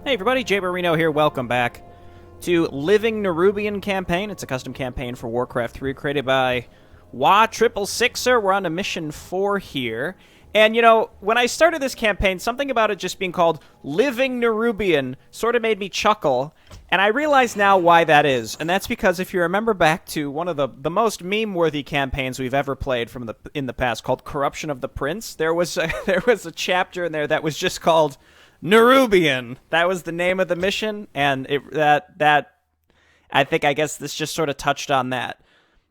Hey everybody, Jay Barino here, welcome back to Living Nerubian campaign. It's a custom campaign for Warcraft 3 created by Wa666er. We're on to mission 4 here. And you know, when I started this campaign, something about it just being called Living Nerubian sort of made me chuckle. And I realize now why that is. And that's because if you remember back to one of the most meme-worthy campaigns we've ever played in the past called Corruption of the Prince, there was a chapter in there that was just called Nerubian. That was the name of the mission, and I guess this just sort of touched on that.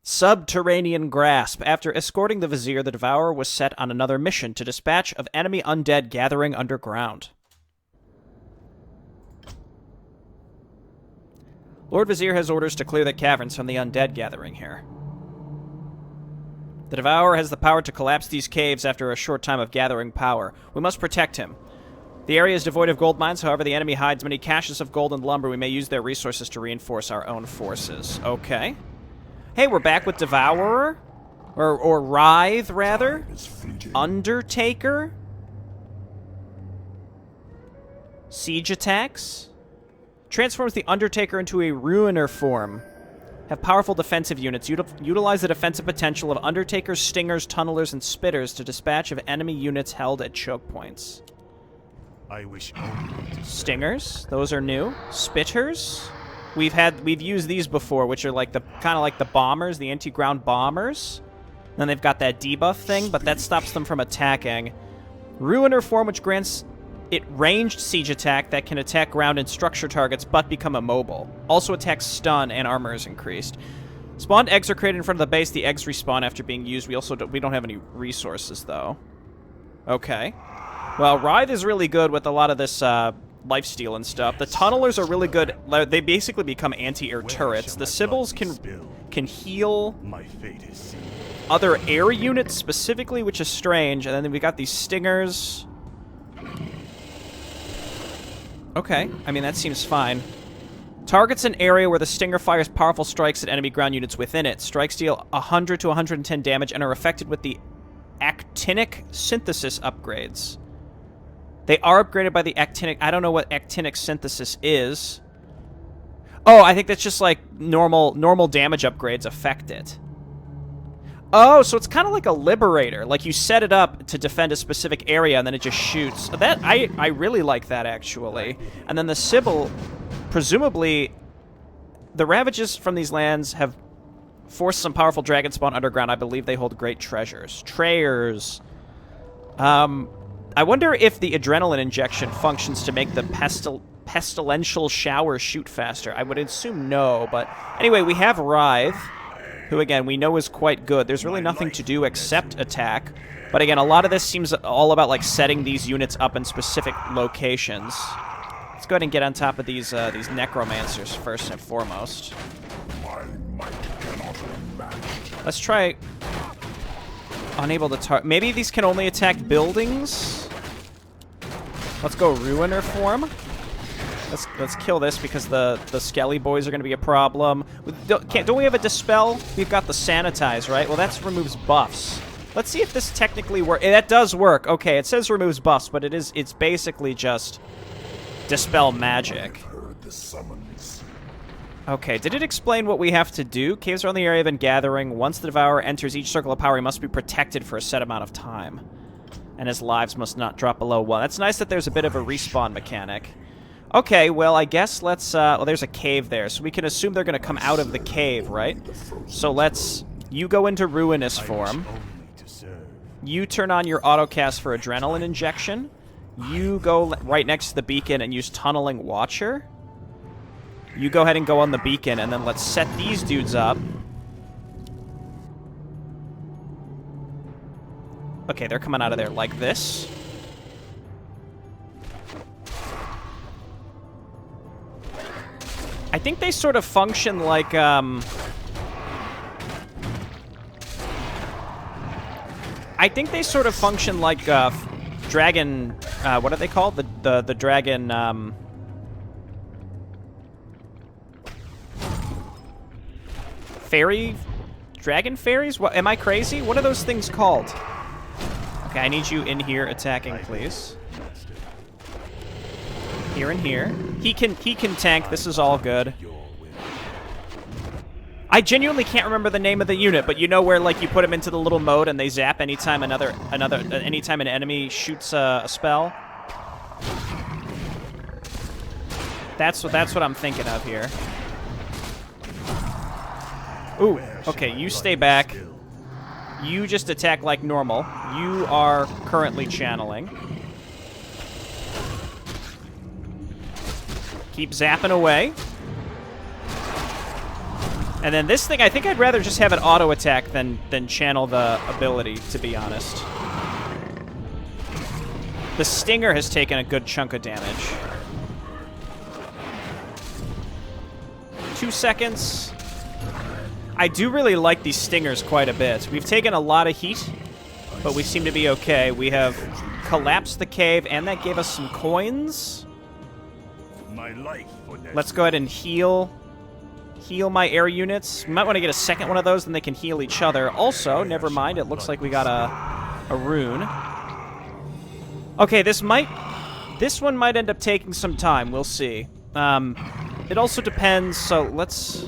Subterranean grasp. After escorting the Vizier, the Devourer was set on another mission to dispatch of enemy undead gathering underground. Lord Vizier has orders to clear the caverns from the undead gathering here. The Devourer has the power to collapse these caves after a short time of gathering power. We must protect him. The area is devoid of gold mines, however the enemy hides many caches of gold and lumber. We may use their resources to reinforce our own forces. Okay. Hey, we're back with Devourer? Or Writhe, rather? Undertaker? Siege attacks? Transforms the Undertaker into a Ruiner form. Have powerful defensive units. Utilize the defensive potential of Undertakers, Stingers, Tunnelers, and Spitters to dispatch of enemy units held at choke points. I wish only to Stingers, those are new. Spitters, we've used these before, which are like kind of like the bombers, the anti-ground bombers. Then they've got that debuff thing, but that stops them from attacking. Ruiner form, which grants it ranged siege attack that can attack ground and structure targets, but become immobile. Also attacks stun and armor is increased. Spawned eggs are created in front of the base. The eggs respawn after being used. We don't have any resources though. Okay. Well, Writhe is really good with a lot of this lifesteal and stuff. The Tunnelers are really good. They basically become anti-air turrets. The Sibyls can heal my fate is sealed. other air units specifically, which is strange. And then we got these Stingers. Okay, I mean, that seems fine. Targets an area where the Stinger fires powerful strikes at enemy ground units within it. Strikes deal 100 to 110 damage and are affected with the actinic synthesis upgrades. They are upgraded by the actinic... I don't know what actinic synthesis is. Oh, I think that's just like normal damage upgrades affect it. Oh, so it's kind of like a Liberator. Like you set it up to defend a specific area and then it just shoots. That I really like that, actually. And then the Sibyl, presumably, the ravages from these lands have forced some powerful dragon spawn underground. I believe they hold great treasures. Trayers. I wonder if the adrenaline injection functions to make the pestilential shower shoot faster. I would assume no, but anyway, we have Writhe, who again we know is quite good. There's really nothing to do except attack, but again, a lot of this seems all about like setting these units up in specific locations. Let's go ahead and get on top of these necromancers first and foremost. Let's try unable to target. Maybe these can only attack buildings. Let's go Ruiner form. Let's kill this because the Skelly boys are going to be a problem. Don't we have a Dispel? We've got the Sanitize, right? Well, that removes buffs. Let's see if this technically works. That does work. Okay, it says removes buffs, but it's basically just Dispel magic. Okay, did it explain what we have to do? Caves around the area have been gathering. Once the Devourer enters each circle of power, he must be protected for a set amount of time. And his lives must not drop below 1. That's nice that there's a bit of a respawn mechanic. Okay, well, I guess let's... well, there's a cave there, so we can assume they're going to come out of the cave, right? So let's... You go into Ruinous form. You turn on your autocast for Adrenaline Injection. You go right next to the beacon and use Tunneling Watcher. You go ahead and go on the beacon, and then let's set these dudes up. Okay, they're coming out of there like this. I think they sort of function like, I think they sort of function like, dragon, what are they called? The dragon, fairy? Dragon fairies? What, am I crazy? What are those things called? Okay, I need you in here attacking, please. Here and here. He can tank. This is all good. I genuinely can't remember the name of the unit, but you know where like you put them into the little mode and they zap anytime anytime an enemy shoots a spell. That's what I'm thinking of here. Ooh, okay, you stay back. You just attack like normal. You are currently channeling. Keep zapping away. And then this thing, I think I'd rather just have it auto-attack than channel the ability, to be honest. The Stinger has taken a good chunk of damage. 2 seconds. I do really like these Stingers quite a bit. We've taken a lot of heat, but we seem to be okay. We have collapsed the cave, and that gave us some coins. Let's go ahead and heal my air units. We might want to get a second one of those, then they can heal each other. Also, never mind, it looks like we got a rune. Okay, this one might end up taking some time. We'll see. It also depends, so let's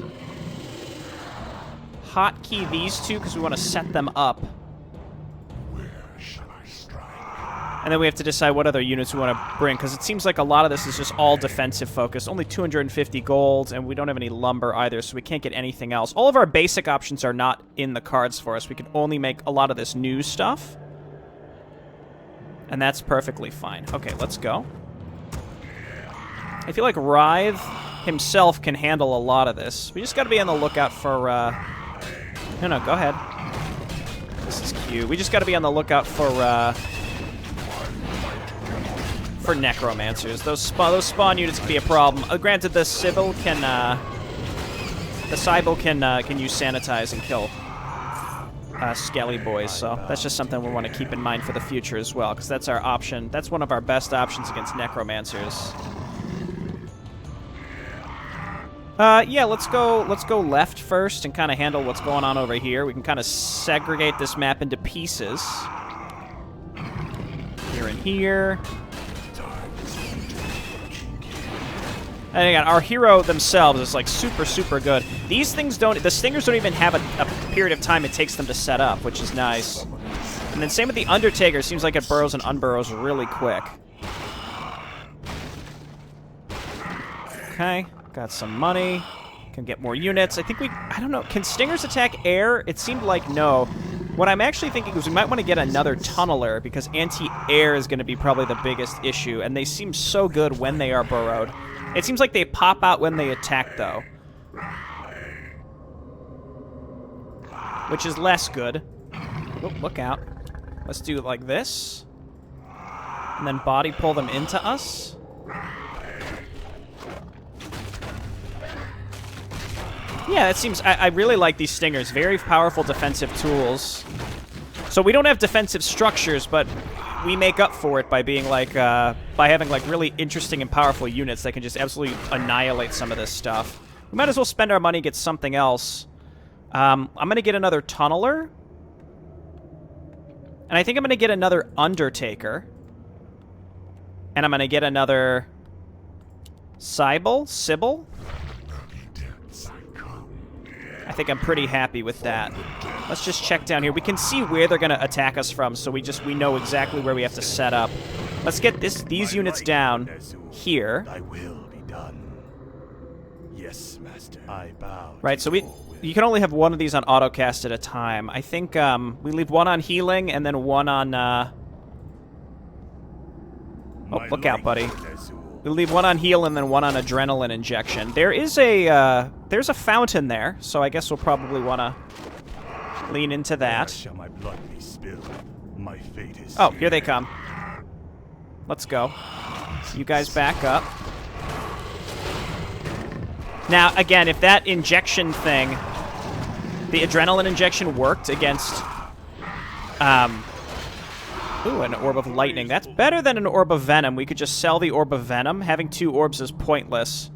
hotkey these two because we want to set them up. And then we have to decide what other units we want to bring, because it seems like a lot of this is just all defensive focused. Only 250 gold, and we don't have any lumber either, so we can't get anything else. All of our basic options are not in the cards for us. We can only make a lot of this new stuff. And that's perfectly fine. Okay, let's go. I feel like Writhe himself can handle a lot of this. We just got to be on the lookout for... No, go ahead. This is cute. We just got to be on the lookout for necromancers. Those spawn units can be a problem. Granted, the Sybil can use sanitize and kill skelly boys, so that's just something we want to keep in mind for the future as well, because that's our option. That's one of our best options against necromancers. Yeah, let's go left first and kind of handle what's going on over here. We can kind of segregate this map into pieces. Here and here. And again, our hero themselves is like super, super good. These things the Stingers don't even have a period of time it takes them to set up, which is nice. And then same with the Undertaker. Seems like it burrows and unburrows really quick. Okay, got some money. Can get more units. I don't know, can Stingers attack air? It seemed like no. What I'm actually thinking is we might want to get another tunneler, because anti-air is going to be probably the biggest issue, and they seem so good when they are burrowed. It seems like they pop out when they attack, though. Which is less good. Oh, look out. Let's do it like this. And then body pull them into us. Yeah, that seems... I really like these Stingers. Very powerful defensive tools. So we don't have defensive structures, but we make up for it by being like... by having like really interesting and powerful units that can just absolutely annihilate some of this stuff. We might as well spend our money, get something else. I'm going to get another tunneler. And I think I'm going to get another Undertaker. And I'm going to get another... Sybil? I think I'm pretty happy with that. Let's just check down here. We can see where they're going to attack us from, so we know exactly where we have to set up. Let's get these units down here. Thy will be done. Yes, master. I bow. Right, so you can only have one of these on autocast at a time. I think we leave one on healing and then one on... Oh, look out, buddy. We'll leave one on heal and then one on adrenaline injection. There's a fountain there, so I guess we'll probably want to lean into that. Oh, here they come. Let's go. You guys back up. Now, again, if that injection thing, the adrenaline injection worked against... Ooh, an Orb of Lightning. That's better than an Orb of Venom. We could just sell the Orb of Venom. Having 2 orbs is pointless.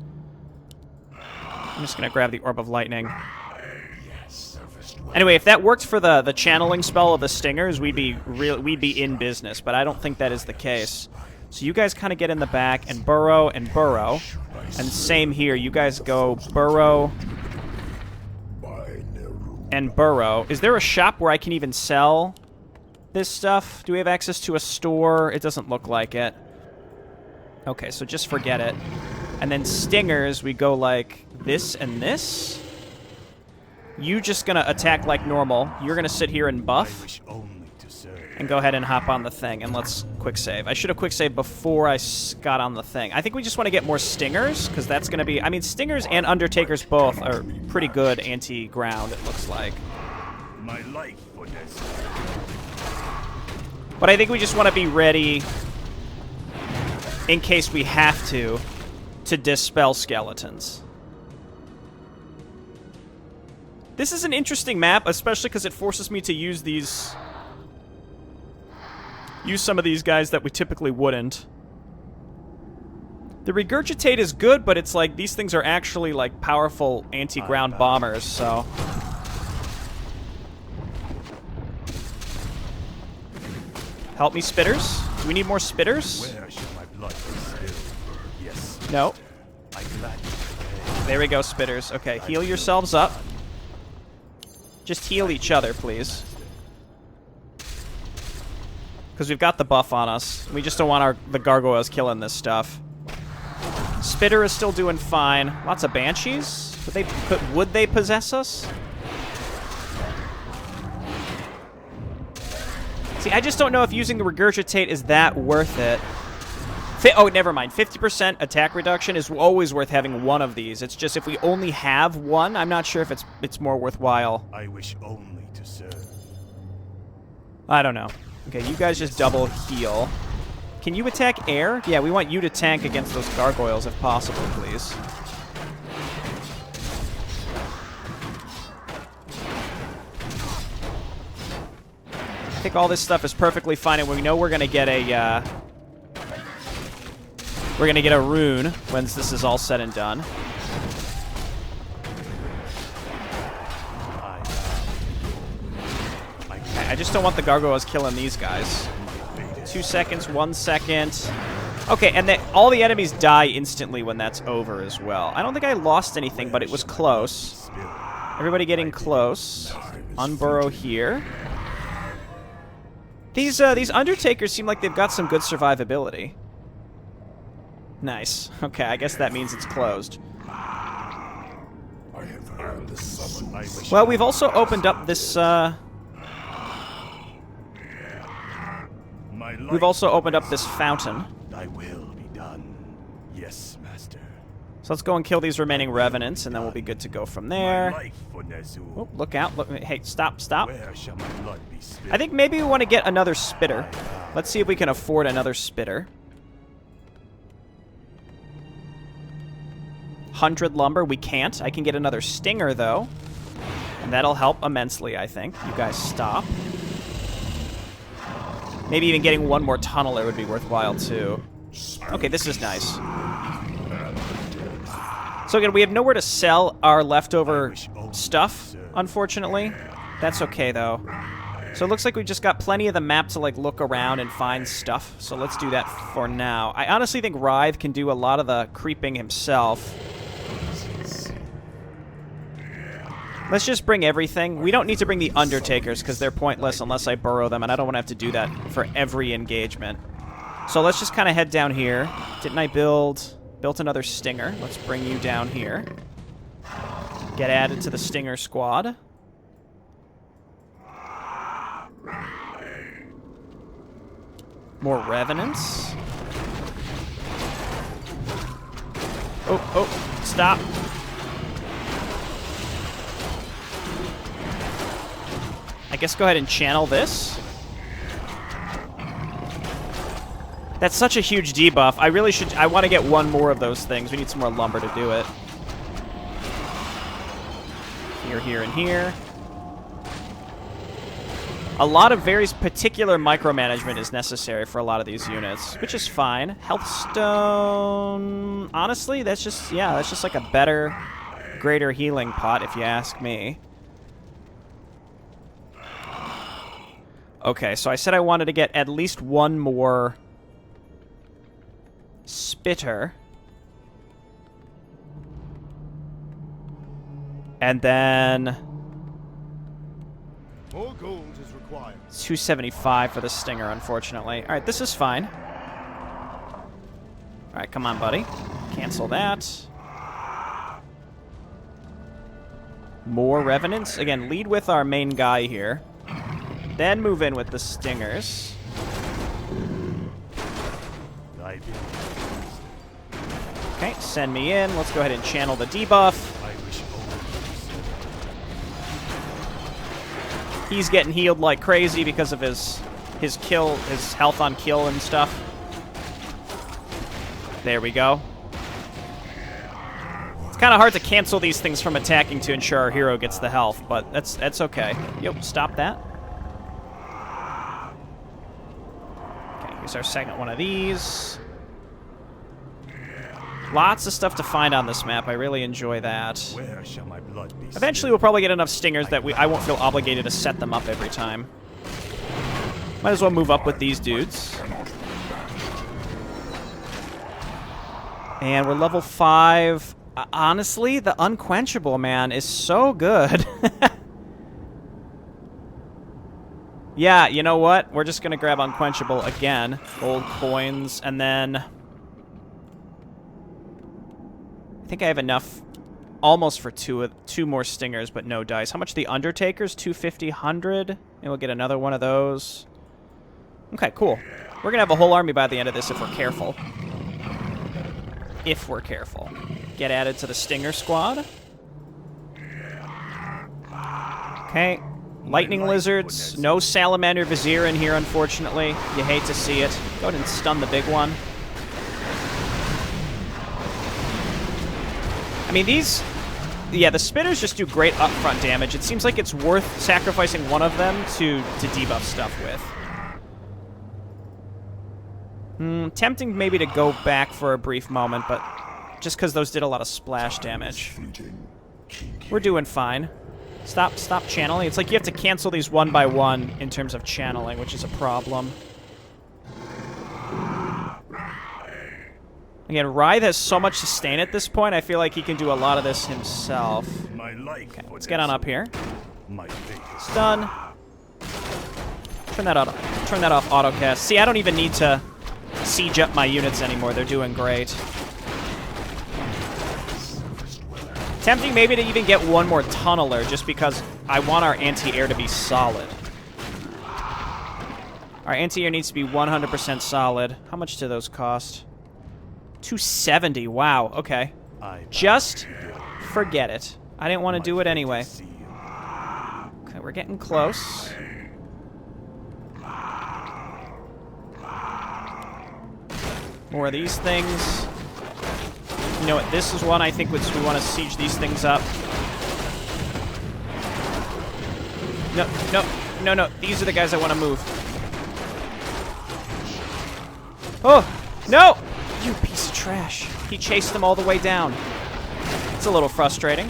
I'm just going to grab the Orb of Lightning. Anyway, if that worked for the channeling spell of the Stingers, we'd be in business, but I don't think that is the case. So you guys kind of get in the back and burrow and burrow. And same here. You guys go burrow and burrow. Is there a shop where I can even sell this stuff? Do we have access to a store? It doesn't look like it. Okay, so just forget it. And then stingers, we go like this and this. You just gonna attack like normal. You're gonna sit here and buff. And go ahead and hop on the thing. And let's quick save. I should have quick saved before I got on the thing. I think we just want to get more stingers, because that's gonna be... I mean, stingers and undertakers both are pretty good anti-ground, it looks like. My life for this. But I think we just want to be ready, in case we have to dispel skeletons. This is an interesting map, especially because it forces me to use these... use some of these guys that we typically wouldn't. The regurgitate is good, but it's like these things are actually like powerful anti-ground bombers, so... Help me, spitters. Do we need more spitters? Where shall my blood be spilled? Yes. No. I gladly There we go, spitters. Okay, heal yourselves up. Just heal each other, please. Because we've got the buff on us. We just don't want the gargoyles killing this stuff. Spitter is still doing fine. Lots of banshees? Would they possess us? See, I just don't know if using the regurgitate is that worth it. Oh, never mind. 50% attack reduction is always worth having one of these. It's just if we only have one, I'm not sure if it's more worthwhile. I wish only to serve. I don't know. Okay, you guys just double heal. Can you attack air? Yeah, we want you to tank against those gargoyles if possible, please. I think all this stuff is perfectly fine, and we know we're gonna get a rune once this is all said and done. I just don't want the gargoyles killing these guys. 2 seconds, 1 second. Okay, and all the enemies die instantly when that's over as well. I don't think I lost anything, but it was close. Everybody getting close. Unburrow here. These Undertakers seem like they've got some good survivability. Nice. Okay, I guess that means it's closed. Well, we've also opened up this, We've also opened up this fountain. Thy will be done. Yes, master. So let's go and kill these remaining revenants, and then we'll be good to go from there. Oh, look out. Look, hey, stop. Where shall my blood be spilled? I think maybe we want to get another spitter. Let's see if we can afford another spitter. 100 lumber. We can't. I can get another stinger, though. And that'll help immensely, I think. You guys stop. Maybe even getting one more tunneler would be worthwhile, too. Okay, this is nice. So again, we have nowhere to sell our leftover stuff, unfortunately. That's okay, though. So it looks like we just got plenty of the map to, like, look around and find stuff. So let's do that for now. I honestly think Writhe can do a lot of the creeping himself. Let's just bring everything. We don't need to bring the Undertakers because they're pointless unless I burrow them, and I don't want to have to do that for every engagement. So let's just kind of head down here. Didn't I built another Stinger? Let's bring you down here. Get added to the Stinger squad. More Revenants. Oh, stop. I guess go ahead and channel this. That's such a huge debuff. I want to get one more of those things. We need some more lumber to do it. Here, and here. A lot of very particular micromanagement is necessary for a lot of these units, which is fine. Health stone... Honestly, that's just like a better, greater healing pot, if you ask me. Okay, so I said I wanted to get at least one more Spitter. And then More gold is required. 275 for the stinger, unfortunately. All right, this is fine. All right, come on, buddy. Cancel that. More revenants. Again, lead with our main guy here. Then move in with the stingers. Okay, send me in. Let's go ahead and channel the debuff. He's getting healed like crazy because of his kill, his health on kill and stuff. There we go. It's kind of hard to cancel these things from attacking to ensure our hero gets the health, but that's okay. Yep, stop that. Okay, here's our second one of these. Lots of stuff to find on this map. I really enjoy that. Where shall my blood be? Eventually, we'll probably get enough stingers that I won't feel obligated to set them up every time. Might as well move up with these dudes. And we're level 5. Honestly, the Unquenchable, man, is so good. Yeah, you know what? We're just going to grab Unquenchable again. Gold coins, and then I think I have enough almost for two more stingers, but no dice. How much the Undertaker's? 250, 100? And we'll get another one of those. Okay, cool. We're going to have a whole army by the end of this if we're careful. If we're careful. Get added to the Stinger squad. Okay. Lightning Lizards. No Salamander Vizier in here, unfortunately. You hate to see it. Go ahead and stun the big one. I mean, these... Yeah, the Spitters just do great upfront damage. It seems like it's worth sacrificing one of them to debuff stuff with. Tempting maybe to go back for a brief moment, but just because those did a lot of splash damage. We're doing fine. Stop channeling. It's like you have to cancel these one by one in terms of channeling, which is a problem. Again, Writhe has so much sustain at this point, I feel like he can do a lot of this himself. Okay, let's get on up here. Stun. Turn that off autocast. See, I don't even need to siege up my units anymore. They're doing great. Tempting maybe to even get one more tunneler just because I want our anti-air to be solid. Our anti-air needs to be 100% solid. How much do those cost? 270. Wow, okay. Just forget it. I didn't want to do it anyway. Okay, we're getting close. More of these things. You know what, this is one I think we want to siege these things up. No. These are the guys I want to move. Oh, no! You piece of trash. He chased them all the way down. It's a little frustrating.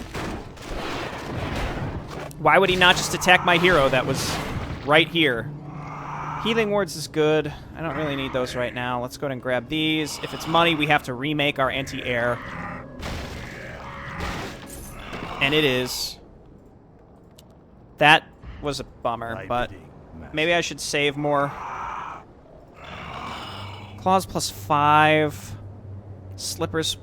Why would he not just attack my hero that was right here? Healing wards is good. I don't really need those right now. Let's go ahead and grab these. If it's money, we have to remake our anti-air. And it is. That was a bummer, but maybe I should save more. Claws +5. Slippers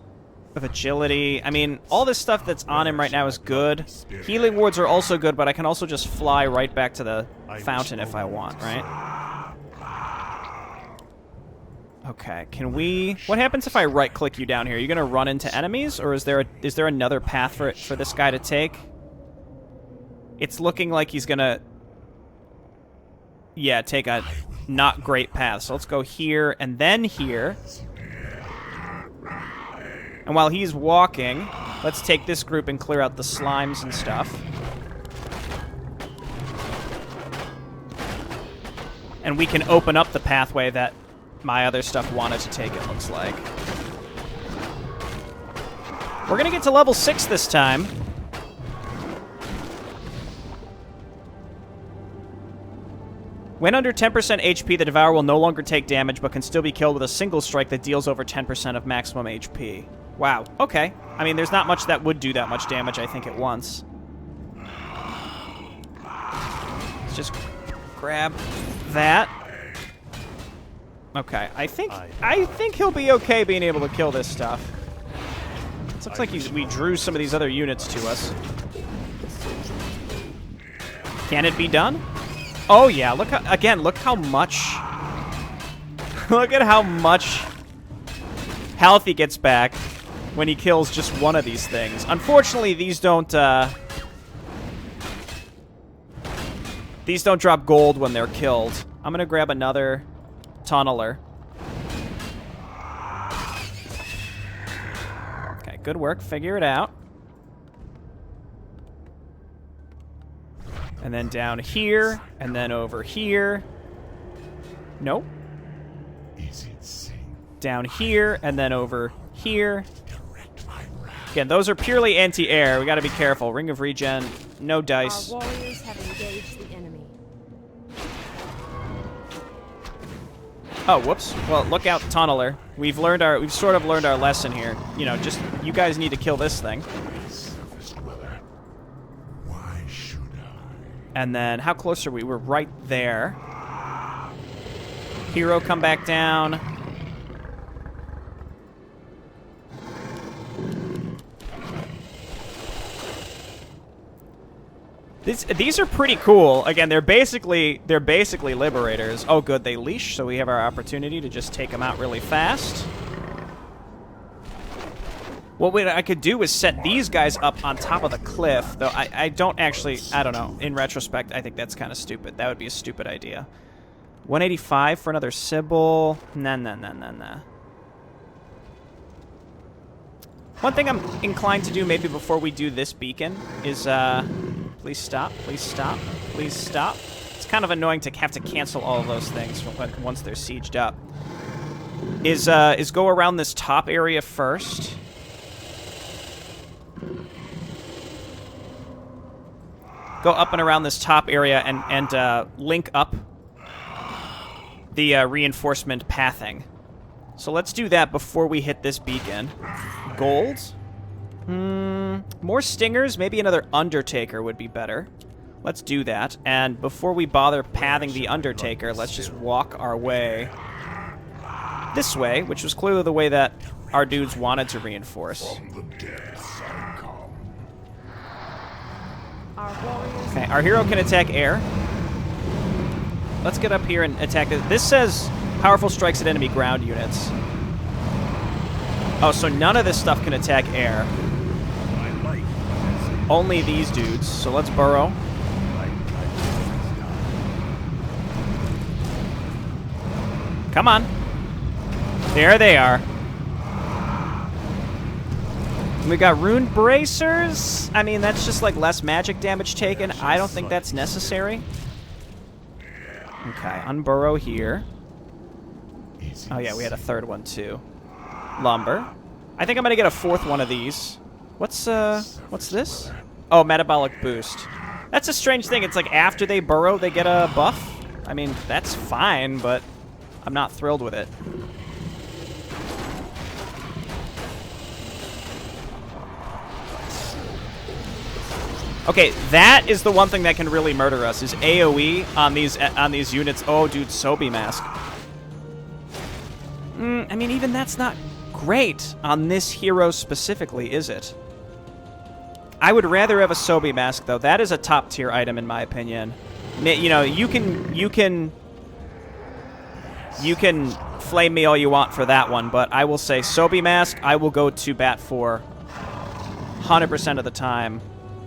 of agility. I mean, all this stuff that's on him right now is good. Healing wards are also good, but I can also just fly right back to the fountain if I want, right? Okay, can we... What happens if I right-click you down here? Are you going to run into enemies, or is there another path for this guy to take? It's looking like he's going to... Yeah, take a not great path. So let's go here and then here. And while he's walking, let's take this group and clear out the slimes and stuff. And we can open up the pathway that my other stuff wanted to take, it looks like. We're going to get to level 6 this time. When under 10% HP, the Devourer will no longer take damage, but can still be killed with a single strike that deals over 10% of maximum HP. Wow. Okay. I mean, there's not much that would do that much damage, I think, at once. Let's just grab that. Okay. I think he'll be okay being able to kill this stuff. It looks like we drew some of these other units to us. Can it be done? Oh yeah, look how much look at how much health he gets back when he kills just one of these things. Unfortunately, these don't drop gold when they're killed. I'm gonna grab another tunneler. Okay, good work. Figure it out. And then down here, and then over here. Nope. Down here, and then over here. Again, those are purely anti-air. We gotta be careful. Ring of Regen, no dice. Our warriors have engaged the enemy. Oh, whoops. Well, look out, tunneler. We've sort of learned our lesson here. You know, just you guys need to kill this thing. And then, how close are we? We're right there. Hero, come back down. These are pretty cool. Again, they're basically liberators. Oh, good, they leash, so we have our opportunity to just take them out really fast. What I could do is set these guys up on top of the cliff, though I don't know. In retrospect, I think that's kind of stupid. That would be a stupid idea. 185 for another Sybil. Nah. One thing I'm inclined to do maybe before we do this beacon is, please stop, please stop, please stop. It's kind of annoying to have to cancel all of those things once they're sieged up. Is go around this top area first. Go up and around this top area and link up the reinforcement pathing. So let's do that before we hit this beacon. Gold? More stingers? Maybe another Undertaker would be better. Let's do that. And before we bother pathing the Undertaker, let's just walk our way this way, which was clearly the way that our dudes wanted to reinforce. Okay, our hero can attack air. Let's get up here and attack this. This says powerful strikes at enemy ground units. Oh, so none of this stuff can attack air. Only these dudes. So let's burrow. Come on. There they are. We got Rune Bracers. I mean, that's just like less magic damage taken. I don't think that's necessary. Okay, unburrow here. Oh yeah, we had a third one too. Lumber. I think I'm gonna get a fourth one of these. What's this? Oh, Metabolic Boost. That's a strange thing. It's like after they burrow, they get a buff. I mean, that's fine, but I'm not thrilled with it. Okay, that is the one thing that can really murder us, is AoE on these units. Oh, dude, Sobi Mask. I mean, even that's not great on this hero specifically, is it? I would rather have a Sobi Mask, though. That is a top-tier item, in my opinion. You know, you can flame me all you want for that one, but I will say Sobi Mask, I will go to bat for 100% of the time.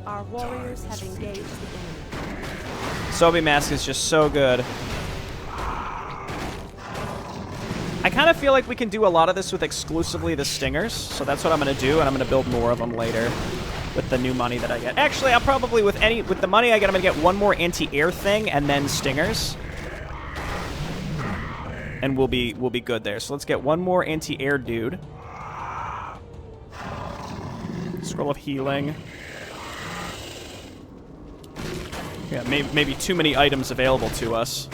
Our warriors have engaged the enemy. Sobi Mask is just so good. I kind of feel like we can do a lot of this with exclusively the stingers, so that's what I'm going to do, and I'm going to build more of them later with the new money that I get. Actually, I'll probably, with the money I get, I'm going to get one more anti-air thing and then stingers. And we'll be good there. So let's get one more anti-air dude. Scroll of healing. Yeah, maybe too many items available to us.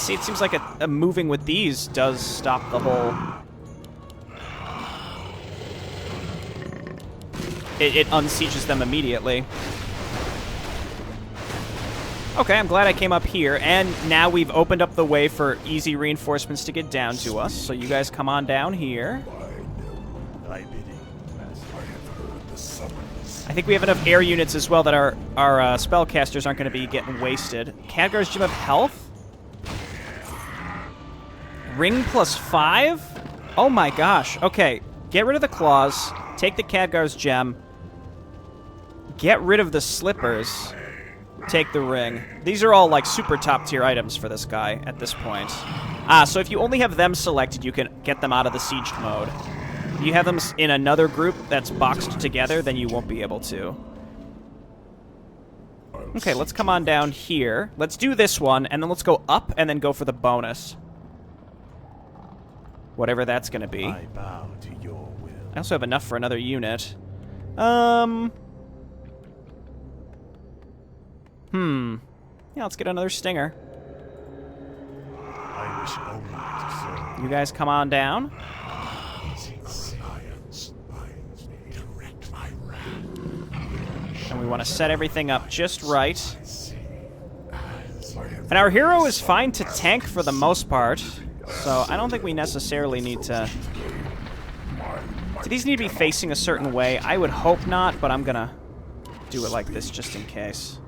see, it seems like a moving with these does stop the whole... It unsieges them immediately. Okay, I'm glad I came up here, and now we've opened up the way for easy reinforcements to get down to us, so you guys come on down here. I think we have enough air units as well that our spellcasters aren't going to be getting wasted. Khadgar's Gem of Health? Ring +5? Oh my gosh. Okay, get rid of the claws, take the Khadgar's Gem, get rid of the slippers, take the ring. These are all like super top tier items for this guy at this point. So if you only have them selected, you can get them out of the sieged mode. If you have them in another group that's boxed together, then you won't be able to. Okay, let's come on down here. Let's do this one, and then let's go up and then go for the bonus. Whatever that's going to be. I bow to your will. I also have enough for another unit. Yeah, let's get another stinger. I wish only to serve. You guys come on down. And we want to set everything up just right. And our hero is fine to tank for the most part, so I don't think we necessarily need to... Do these need to be facing a certain way? I would hope not, but I'm gonna do it like this just in case.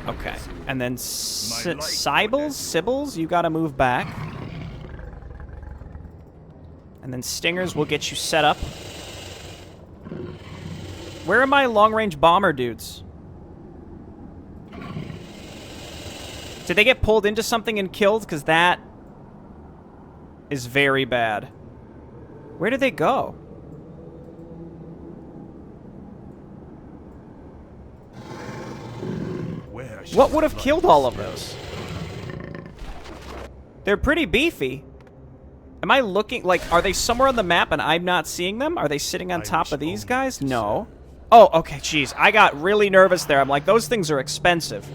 Okay, and then Sybils, you gotta move back. And then Stingers will get you set up. Where are my long-range bomber dudes? Did they get pulled into something and killed? Because that is very bad. Where did they go? What would have killed all of those? They're pretty beefy. Am I looking, like, are they somewhere on the map and I'm not seeing them? Are they sitting on top of these guys? No. Oh, okay, jeez. I got really nervous there. I'm like, those things are expensive.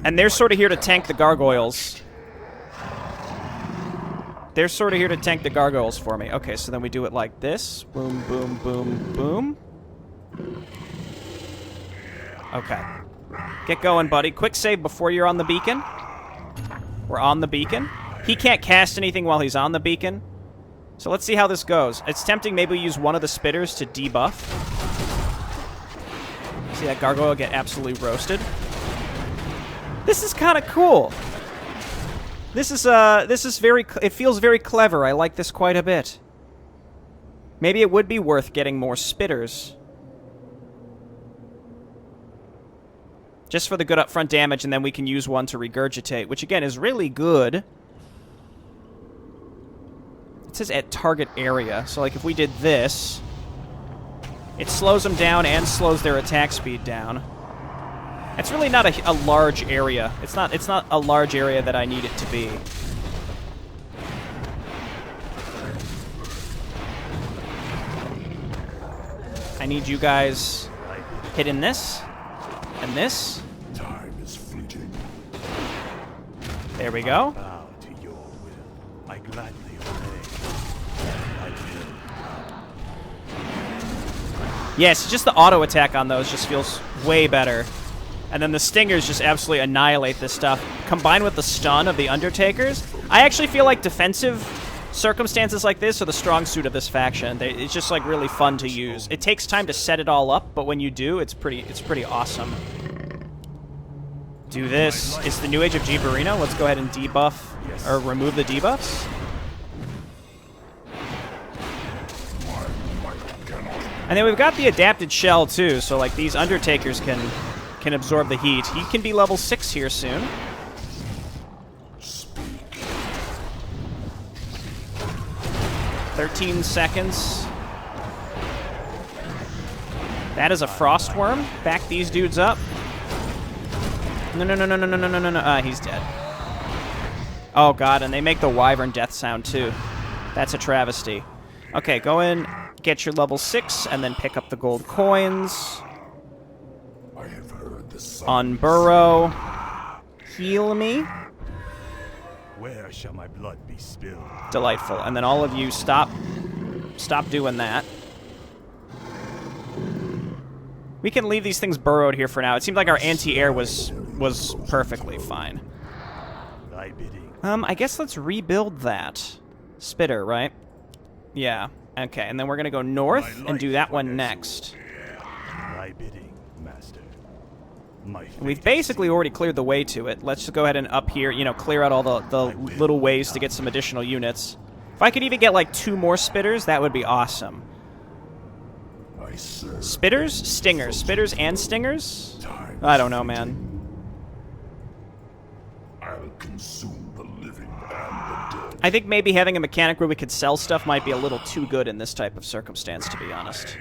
And they're sort of here to tank the gargoyles. They're sort of here to tank the gargoyles for me. Okay, so then we do it like this. Boom, boom, boom, boom. Okay. Get going, buddy. Quick save before you're on the beacon. We're on the beacon. He can't cast anything while he's on the beacon. So let's see how this goes. It's tempting maybe we use one of the spitters to debuff. See that gargoyle get absolutely roasted. This is kind of cool. This is very, it feels very clever. I like this quite a bit. Maybe it would be worth getting more spitters. Just for the good upfront damage, and then we can use one to regurgitate, which again is really good. It says at target area, so like if we did this, it slows them down and slows their attack speed down. It's really not a large area. It's not a large area that I need it to be. I need you guys hitting this. And this. Time is fleeting. There we go. I bow to your will. I gladly obey. I will. Yes, just the auto attack on those just feels way better. And then the stingers just absolutely annihilate this stuff. Combined with the stun of the Undertakers, I actually feel like defensive circumstances like this are the strong suit of this faction. It's just like really fun to use. It takes time to set it all up, but when you do, it's pretty awesome. Do this. It's the New Age of Gibarino. Let's go ahead and debuff or remove the debuffs. And then we've got the adapted shell too, so like these Undertakers can absorb the heat. He can be level 6 here soon. 13 seconds. That is a frost worm. Back these dudes up. No. He's dead. Oh god, and they make the wyvern death sound too. That's a travesty. Okay, go in, get your level 6, and then pick up the gold coins. Unburrow. Heal me. Where shall my blood be spilled? Delightful. And then all of you stop doing that. We can leave these things burrowed here for now. It seemed like our anti-air was perfectly fine. Thy bidding. I guess let's rebuild that. Spitter, right? Yeah. Okay, and then we're gonna go north and do that one next. Thy bidding, master. We've basically already cleared the way to it. Let's just go ahead and up here, you know, clear out all the little ways to get some additional units. If I could even get like 2 more spitters, that would be awesome. Spitters? Stingers. Spitters and stingers? I don't know, man. I'll consume the living and the dead. I think maybe having a mechanic where we could sell stuff might be a little too good in this type of circumstance, to be honest.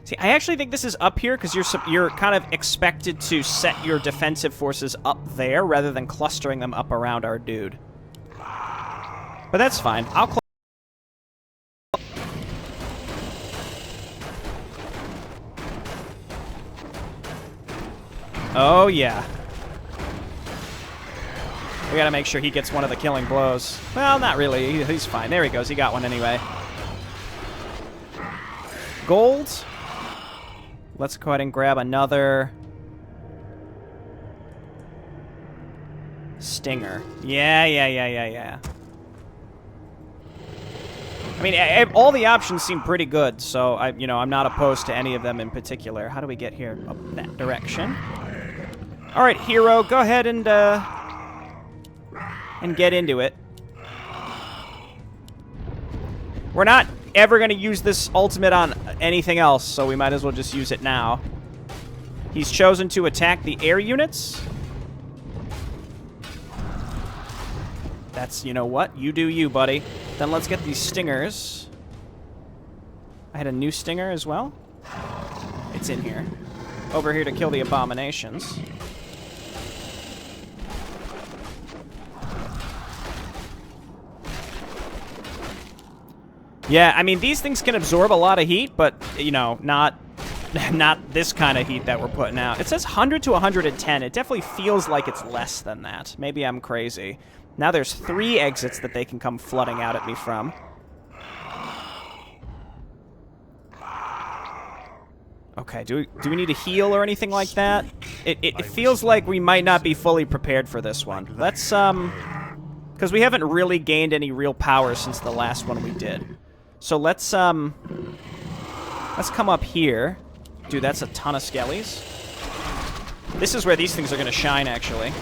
See, I actually think this is up here because you're kind of expected to set your defensive forces up there rather than clustering them up around our dude. But that's fine. I'll Oh, yeah. We gotta make sure he gets one of the killing blows. Well, not really. He's fine. There he goes. He got one anyway. Gold. Let's go ahead and grab another stinger. Yeah. I mean, all the options seem pretty good, so I'm not opposed to any of them in particular. How do we get here? Up that direction. All right, hero, go ahead and get into it. We're not ever going to use this ultimate on anything else, so we might as well just use it now. He's chosen to attack the air units. That's, you know what? You do you, buddy. Then let's get these stingers. I had a new stinger as well. It's in here. Over here to kill the abominations. Yeah, I mean, these things can absorb a lot of heat, but, you know, not this kind of heat that we're putting out. It says 100 to 110. It definitely feels like it's less than that. Maybe I'm crazy. Now there's 3 exits that they can come flooding out at me from. Okay, do we need to heal or anything like that? It feels like we might not be fully prepared for this one. Let's, because we haven't really gained any real power since the last one we did. So let's come up here. Dude, that's a ton of skellies. This is where these things are going to shine, actually.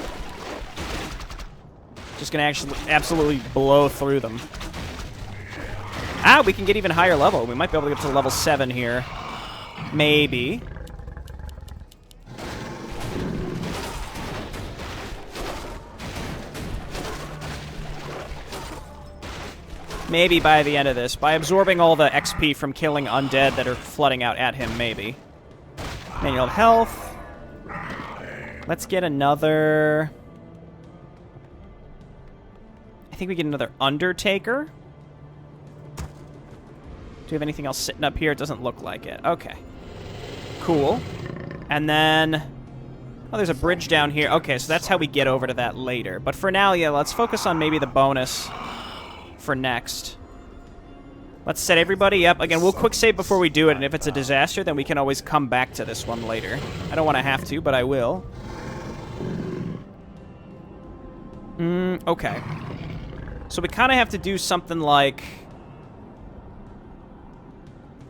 Just going to absolutely blow through them. Ah, we can get even higher level. We might be able to get to level 7 here. Maybe. Maybe by the end of this. By absorbing all the XP from killing undead that are flooding out at him, maybe. Manual health. Let's get another... I think we get another Undertaker. Do we have anything else sitting up here? It doesn't look like it. Okay. Cool. And then... Oh, there's a bridge down here. Okay, so that's how we get over to that later. But for now, yeah, let's focus on maybe the bonus for next. Let's set everybody up. Again, we'll quick save before we do it, and if it's a disaster, then we can always come back to this one later. I don't want to have to, but I will. Okay. So we kind of have to do something like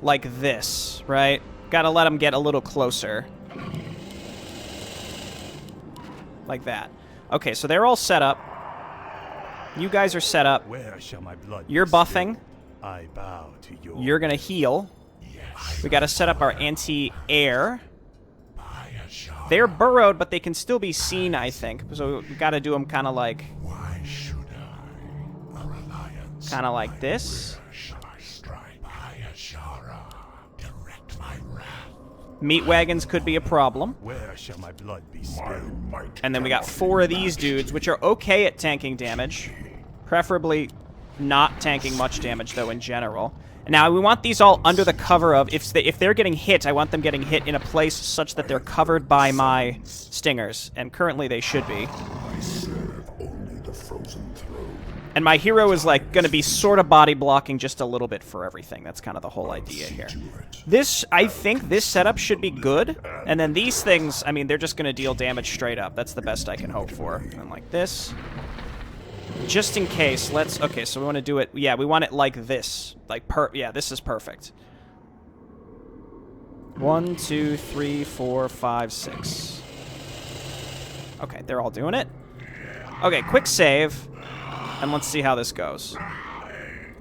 this, right? Gotta let them get a little closer. Like that. Okay, so they're all set up. You guys are set up. Where shall my blood You're be buffing. spilled? I bow to your... You're gonna heal. We gotta set up our anti-air. They're burrowed, but they can still be seen, I think. So we gotta do them kind of like... Why should I? Our alliance. Kind of like this. Where shall I strike? Ayashara, direct my wrath. Meat wagons could be a problem. Where shall my blood be spilled? And then we got 4 of these dudes, which are okay at tanking damage. Preferably not tanking much damage, though, in general. And Now, we want these all under the cover of... If they're getting hit, I want them getting hit in a place such that they're covered by my stingers. And currently they should be. I serve only the frozen throne. And my hero is, like, going to be sort of body blocking just a little bit for everything. That's kind of the whole idea here. This, I think this setup should be good. And then these things, I mean, they're just going to deal damage straight up. That's the best I can hope for. And like this. Just in case, let's... Okay, so we want to do it... Yeah, we want it like this. Like, yeah, this is perfect. 1, 2, 3, 4, 5, 6. Okay, they're all doing it. Okay, quick save. And let's see how this goes.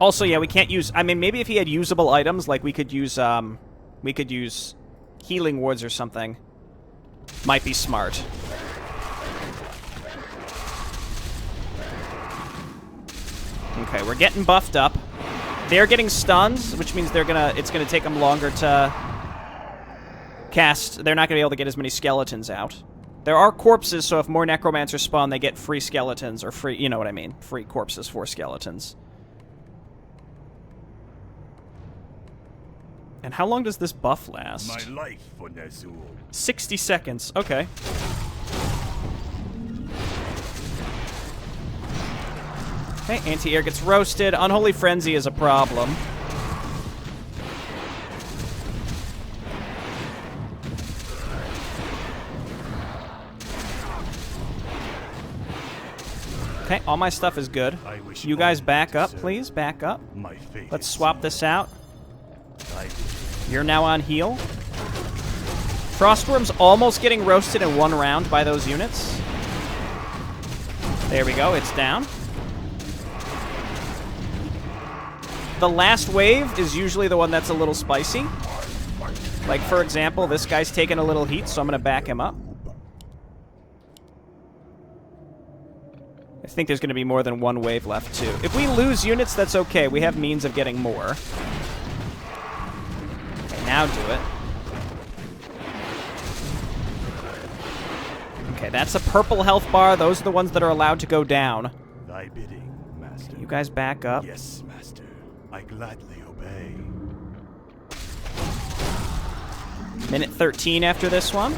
Also, yeah, we can't use... I mean, maybe if he had usable items, like we could use healing wards or something. Might be smart. Okay, we're getting buffed up. They're getting stuns, which means it's gonna take them longer to cast. They're not gonna be able to get as many skeletons out. There are corpses, so if more necromancers spawn, they get free skeletons, or free, you know what I mean, free corpses for skeletons. And how long does this buff last? My life for Ner'zhul. 60 seconds. Okay. Okay, anti-air gets roasted. Unholy Frenzy is a problem. Okay, all my stuff is good. You guys back up, please. Back up. Let's swap this out. You're now on heal. Frostworm's almost getting roasted in one round by those units. There we go, it's down. The last wave is usually the one that's a little spicy. Like, for example, this guy's taking a little heat, so I'm going to back him up. I think there's going to be more than one wave left, too. If we lose units, that's okay. We have means of getting more. Okay, now do it. Okay, that's a purple health bar. Those are the ones that are allowed to go down. Thy bidding, master. You guys back up. Yes, master. I gladly obey. Minute 13 after this one.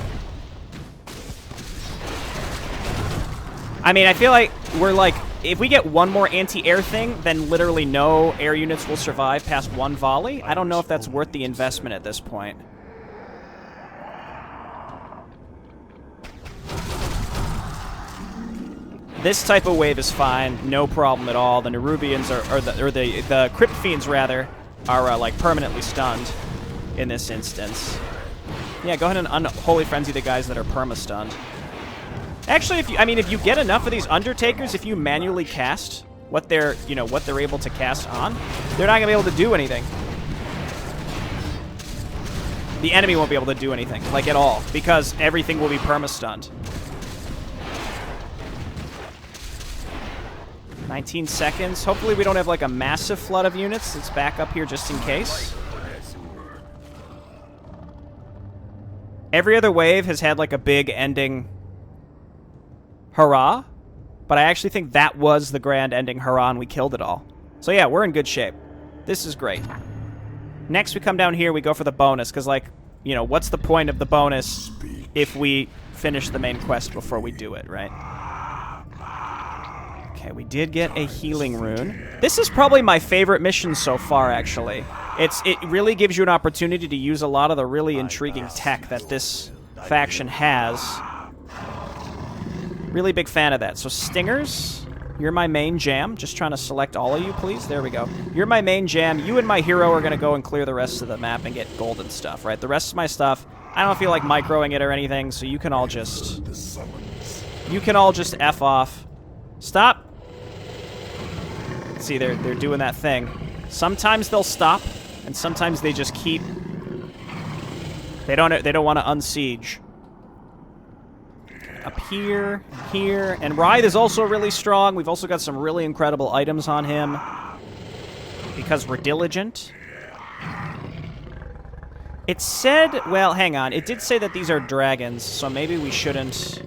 I mean, I feel like we're like, if we get one more anti-air thing, then literally no air units will survive past one volley. I don't know if that's worth the investment at this point. This type of wave is fine, no problem at all. The Nerubians the Crypt Fiends rather are like permanently stunned in this instance. Yeah, go ahead and Unholy Frenzy the guys that are perma-stunned. Actually, if you get enough of these Undertakers, if you manually cast what they're able to cast on, they're not gonna be able to do anything. The enemy won't be able to do anything, like at all, because everything will be perma-stunned. 19 seconds. Hopefully we don't have like a massive flood of units. Let's back up here just in case. Every other wave has had like a big ending hurrah, but I actually think that was the grand ending hurrah and we killed it all. So yeah, we're in good shape. This is great. Next we come down here, we go for the bonus, because like, you know, what's the point of the bonus if we finish the main quest before we do it, right? Okay, we did get a healing rune. This is probably my favorite mission so far, actually. It really gives you an opportunity to use a lot of the really intriguing tech that this faction has. Really big fan of that. So Stingers, you're my main jam. Just trying to select all of you, please. There we go. You're my main jam. You and my hero are going to go and clear the rest of the map and get golden stuff, right? The rest of my stuff, I don't feel like microing it or anything, so you can all just... F off. Stop! See, they're doing that thing. Sometimes they'll stop, and sometimes they just keep... They don't want to unsiege. Up here, here, and Writhe is also really strong. We've also got some really incredible items on him because we're diligent. It said, well, hang on. It did say that these are dragons, so maybe we shouldn't...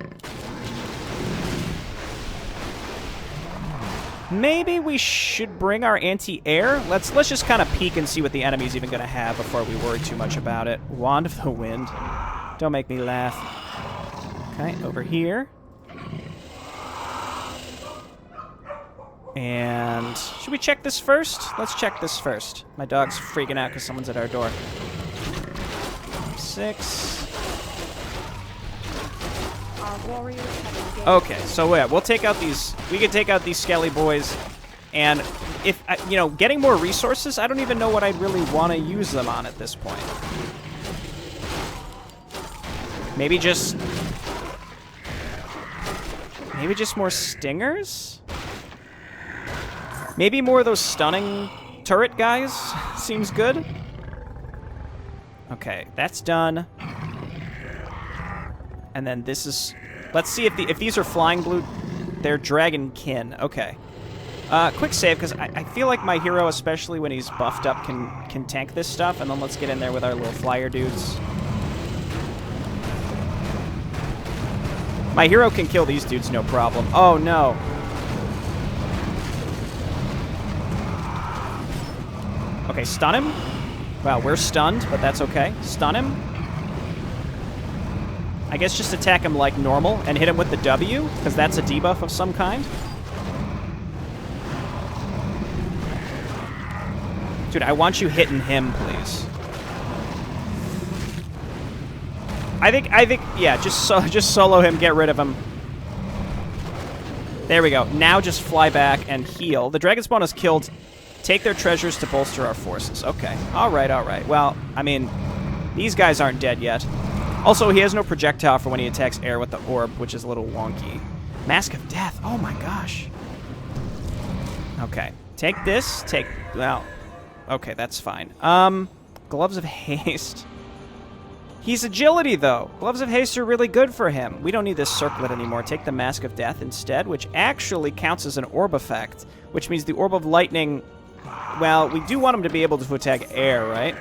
Maybe we should bring our anti-air? Let's just kind of peek and see what the enemy's even going to have before we worry too much about it. Wand of the Wind. Don't make me laugh. Okay, over here. And should we check this first? Let's check this first. My dog's freaking out because someone's at our door. 6. Our warriors have engaged. Okay, so yeah, we'll take out these. We can take out these skelly boys, and if you know, getting more resources, I don't even know what I'd really want to use them on at this point. Maybe just more stingers. Maybe more of those stunning turret guys. Seems good. Okay, that's done. And then this is... Let's see if these are flying blue... They're dragonkin. Okay. Quick save, because I feel like my hero, especially when he's buffed up, can tank this stuff. And then let's get in there with our little flyer dudes. My hero can kill these dudes, no problem. Oh, no. Okay, stun him. Well, we're stunned, but that's okay. Stun him. I guess just attack him like normal and hit him with the W, because that's a debuff of some kind. Dude, I want you hitting him, please. I think, yeah, just solo him, get rid of him. There we go. Now just fly back and heal. The dragon spawn is killed. Take their treasures to bolster our forces. Okay. All right, all right. Well, I mean, these guys aren't dead yet. Also, he has no projectile for when he attacks air with the orb, which is a little wonky. Mask of Death. Oh, my gosh. Okay. Take this. Take... Well, okay, that's fine. Gloves of Haste. He's agility, though. Gloves of Haste are really good for him. We don't need this circlet anymore. Take the Mask of Death instead, which actually counts as an orb effect, which means the Orb of Lightning... Well, we do want him to be able to attack air, right?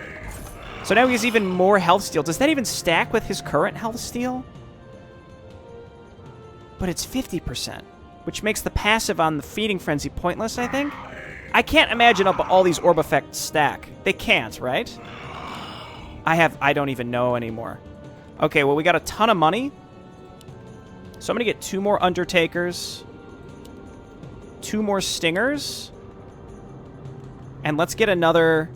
So now he has even more health steal. Does that even stack with his current health steal? But it's 50%, which makes the passive on the Feeding Frenzy pointless, I think? I can't imagine all these orb effects stack. They can't, right? I don't even know anymore. Okay, well, we got a ton of money. So I'm going to get 2 more Undertakers. 2 more Stingers. And let's get another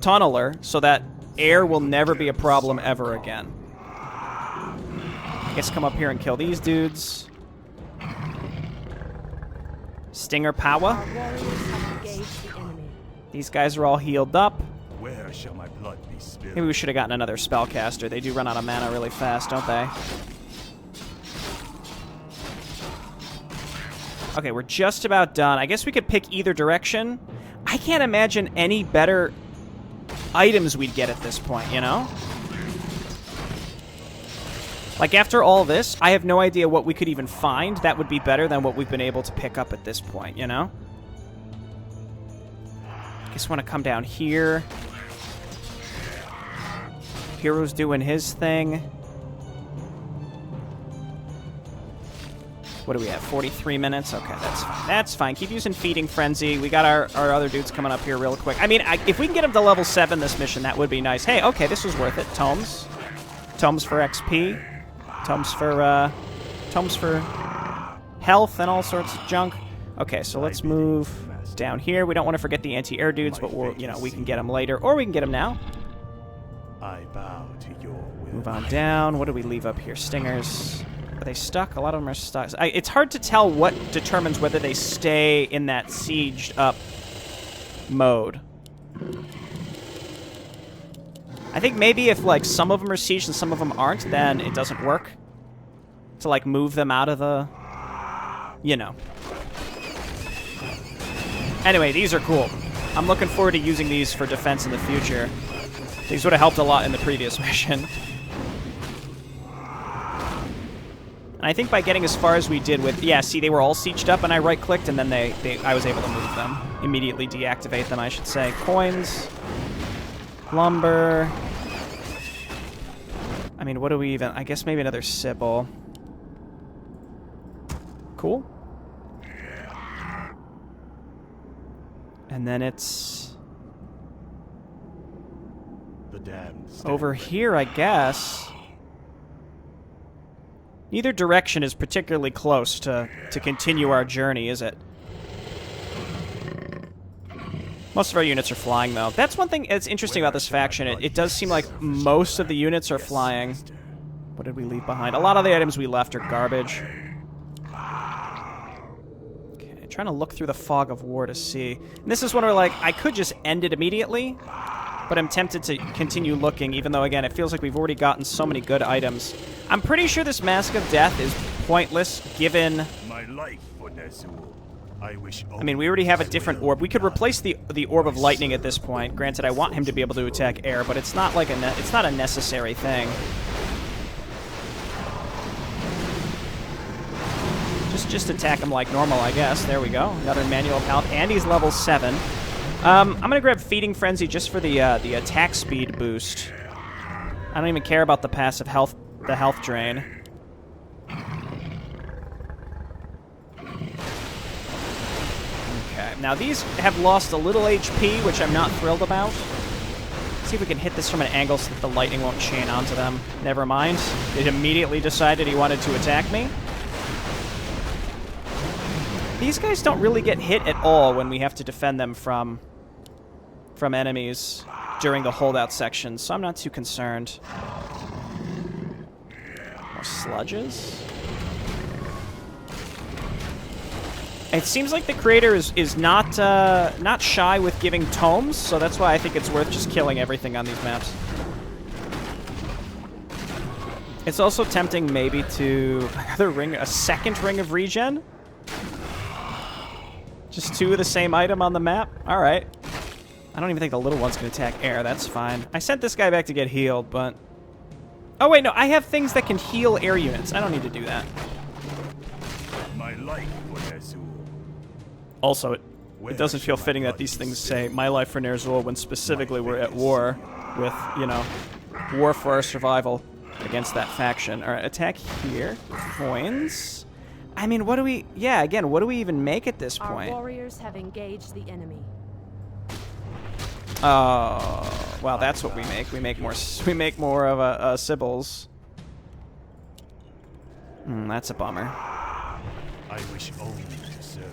Tunneler so that air will never be a problem ever again. I guess come up here and kill these dudes. Stinger power. Our warriors have engaged the enemy. These guys are all healed up. Where shall my blood be spilled? Maybe we should have gotten another spellcaster. They do run out of mana really fast, don't they? Okay, we're just about done. I guess we could pick either direction. I can't imagine any better items we'd get at this point, you know? Like, after all this, I have no idea what we could even find that would be better than what we've been able to pick up at this point, you know? I just want to come down here. Hero's doing his thing. What do we have? 43 minutes? Okay, that's fine. That's fine. Keep using Feeding Frenzy. We got our other dudes coming up here real quick. I mean, if we can get them to level 7 this mission, that would be nice. Hey, okay, this was worth it. Tomes. Tomes for XP. Tomes for health and all sorts of junk. Okay, so let's move down here. We don't want to forget the anti-air dudes, but we'll, you know, we can get them later, or we can get them now. I bow to your will. Move on down. What do we leave up here? Stingers. Are they stuck? A lot of them are stuck. It's hard to tell what determines whether they stay in that sieged up mode. I think maybe if, like, some of them are sieged and some of them aren't, then it doesn't work to, like, move them out of the... You know. Anyway, these are cool. I'm looking forward to using these for defense in the future. These would have helped a lot in the previous mission. And I think by getting as far as we did with... Yeah, see, they were all sieged up, and I right-clicked, and then I was able to move them. Immediately deactivate them, I should say. Coins. Lumber. I mean, what do we even... I guess maybe another Sybil. Cool. And then it's The damned over here, I guess. Neither direction is particularly close to continue our journey, is it? Most of our units are flying, though. That's one thing that's interesting about this faction. It does seem like most of the units are flying. What did we leave behind? A lot of the items we left are garbage. Okay, trying to look through the fog of war to see. And this is one where, like, I could just end it immediately, but I'm tempted to continue looking, even though, again, it feels like we've already gotten so many good items. I'm pretty sure this Mask of Death is pointless, given... My life for Ner'zhul. I mean, we already have a different orb. We could replace the Orb of Lightning at this point. Granted, I want him to be able to attack air, but it's not like it's not a necessary thing. Just attack him like normal, I guess. There we go. Another Manual of Health, and he's level 7. I'm gonna grab Feeding Frenzy just for the attack speed boost. I don't even care about the passive health, the health drain. Okay, now these have lost a little HP, which I'm not thrilled about. Let's see if we can hit this from an angle so that the lightning won't chain onto them. Never mind. It immediately decided he wanted to attack me. These guys don't really get hit at all when we have to defend them from enemies during the holdout section, so I'm not too concerned. More sludges. It seems like the creator is not shy with giving tomes, so that's why I think it's worth just killing everything on these maps. It's also tempting maybe to a second ring of regen. Just 2 of the same item on the map? Alright. I don't even think the little one's going to attack air. That's fine. I sent this guy back to get healed, but... Oh, wait, no. I have things that can heal air units. I don't need to do that. My life for Ner'zhul. Also, it doesn't feel fitting that these things say, my life for Nerubian, when specifically we're at war with, you know, war for our survival against that faction. Alright, attack here. Coins. I mean, what do we... Yeah, again, what do we even make at this point? Our warriors have engaged the enemy. Oh, well, that's what we make. We make more of a Sibyl's. That's a bummer. I wish only to serve.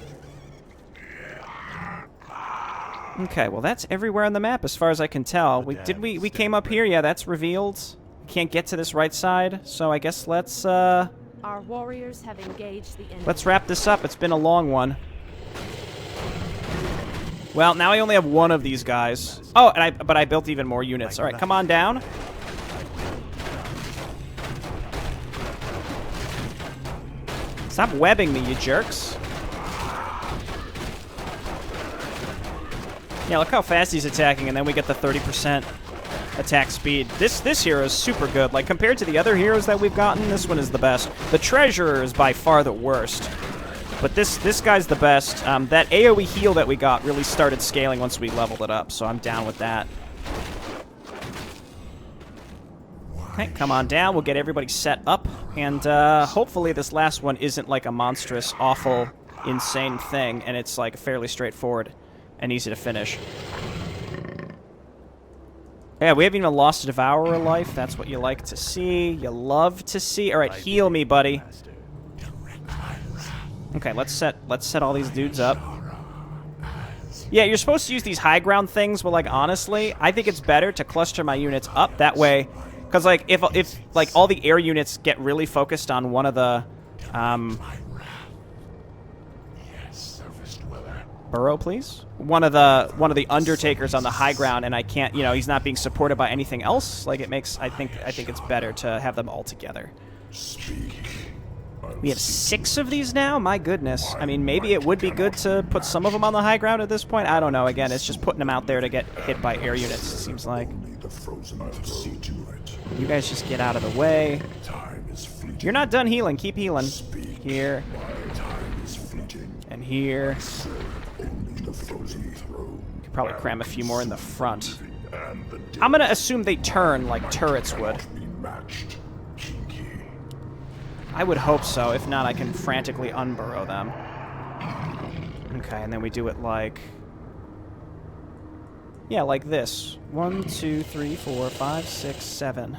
Okay, well, that's everywhere on the map as far as I can tell. We came up here. Yeah, that's revealed. We can't get to this right side, so I guess let's Our warriors have engaged the enemy. let's wrap this up. It's been a long one. Well, now I only have one of these guys. Oh, but I built even more units. All right, come on down. Stop webbing me, you jerks. Yeah, look how fast he's attacking, and then we get the 30% attack speed. This hero is super good. Like, compared to the other heroes that we've gotten, this one is the best. The Treasurer is by far the worst. But this guy's the best. That AoE heal that we got really started scaling once we leveled it up, so I'm down with that. Okay, come on down. We'll get everybody set up. And hopefully this last one isn't like a monstrous, awful, insane thing, and it's like fairly straightforward and easy to finish. Yeah, we haven't even lost a Devourer life. That's what you like to see. You love to see. All right, heal me, buddy. Okay, let's set all these dudes up. Yeah, you're supposed to use these high ground things, but like honestly, I think it's better to cluster my units up that way, because like if like all the air units get really focused on one of the Burrow, please. One of the Undertakers on the high ground, and I can't, you know, he's not being supported by anything else. Like it makes, I think it's better to have them all together. We have 6 of these now? My goodness. I mean, maybe it would be good to put some of them on the high ground at this point. I don't know. Again, it's just putting them out there to get hit by air units, it seems like. You guys just get out of the way. You're not done healing. Keep healing. Here. And here. Could probably cram a few more in the front. I'm going to assume they turn like turrets would. I would hope so. If not, I can frantically unburrow them. Okay, and then we do it like Yeah, like this. 1, 2, 3, 4, 5, 6, 7.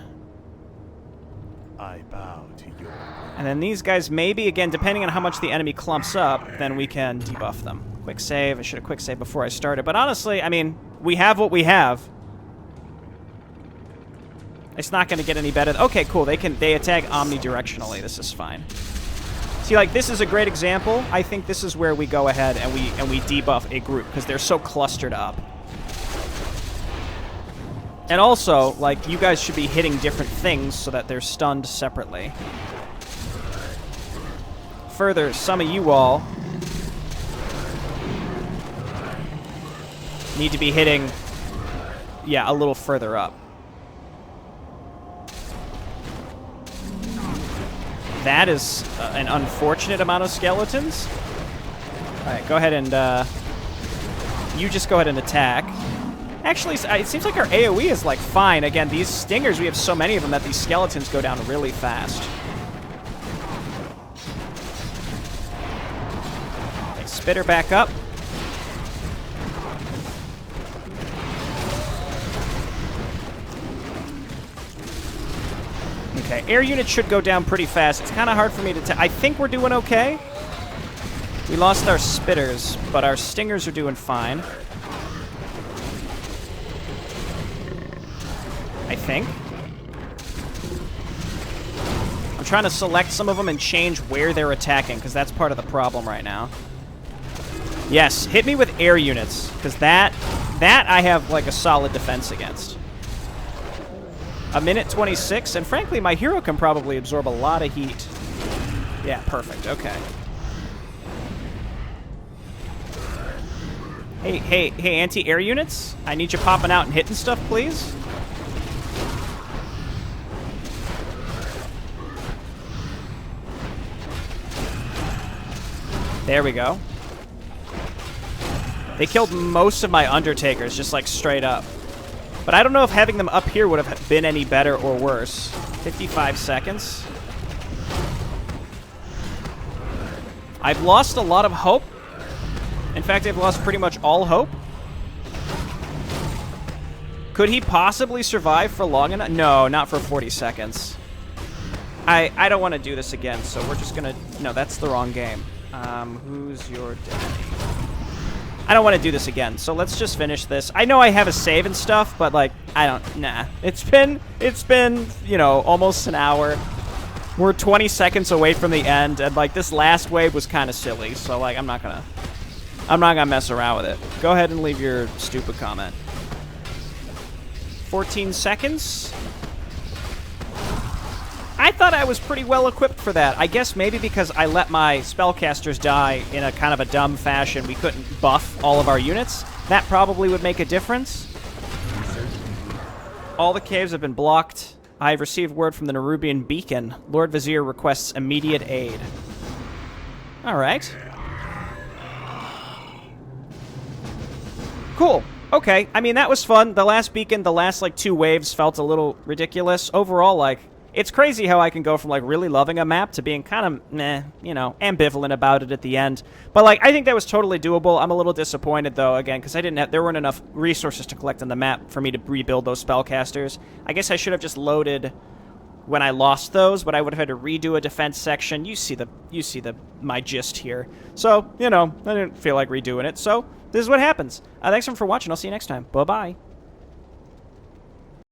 I bow to your will. And then these guys, maybe, again, depending on how much the enemy clumps up, then we can debuff them. Quick save. I should have quick saved before I started. But honestly, I mean, we have what we have. It's not going to get any better. Okay, cool. They attack omnidirectionally. This is fine. See, like, this is a great example. I think this is where we go ahead and we debuff a group because they're so clustered up. And also, like, you guys should be hitting different things so that they're stunned separately. Further, some of you all need to be hitting, yeah, a little further up. That is an unfortunate amount of skeletons. Alright, go ahead and, you just go ahead and attack. Actually, it seems like our AoE is, like, fine. Again, these stingers, we have so many of them that these skeletons go down really fast. Okay, spitter back up. Okay, air units should go down pretty fast. It's kind of hard for me to tell. I think we're doing okay. We lost our spitters, but our stingers are doing fine. I think. I'm trying to select some of them and change where they're attacking, because that's part of the problem right now. Yes, hit me with air units, because that I have, like, a solid defense against. A minute 26, and frankly, my hero can probably absorb a lot of heat. Yeah, perfect, okay. Hey, anti-air units? I need you popping out and hitting stuff, please. There we go. They killed most of my Undertakers, just like straight up. But I don't know if having them up here would have been any better or worse. 55 seconds. I've lost a lot of hope. In fact, I've lost pretty much all hope. Could he possibly survive for long enough? No, not for 40 seconds. I don't want to do this again, so we're just gonna... No, that's the wrong game. Who's your daddy? I don't want to do this again, so let's just finish this. I know I have a save and stuff, but, like, I don't... Nah. It's been, you know, almost an hour. We're 20 seconds away from the end, and, like, this last wave was kind of silly, so, like, I'm not gonna mess around with it. Go ahead and leave your stupid comment. 14 seconds? I thought I was pretty well equipped for that. I guess maybe because I let my spellcasters die in a kind of a dumb fashion, we couldn't buff all of our units. That probably would make a difference. All the caves have been blocked. I've received word from the Nerubian beacon. Lord Vizier requests immediate aid. Alright. Cool. Okay. I mean, that was fun. The last beacon, the last, like, 2 waves felt a little ridiculous. Overall, like... It's crazy how I can go from, like, really loving a map to being kind of, meh, you know, ambivalent about it at the end. But, like, I think that was totally doable. I'm a little disappointed, though, again, because there weren't enough resources to collect on the map for me to rebuild those spellcasters. I guess I should have just loaded when I lost those, but I would have had to redo a defense section. You see my gist here. So, you know, I didn't feel like redoing it, so this is what happens. Thanks for watching. I'll see you next time. Bye-bye.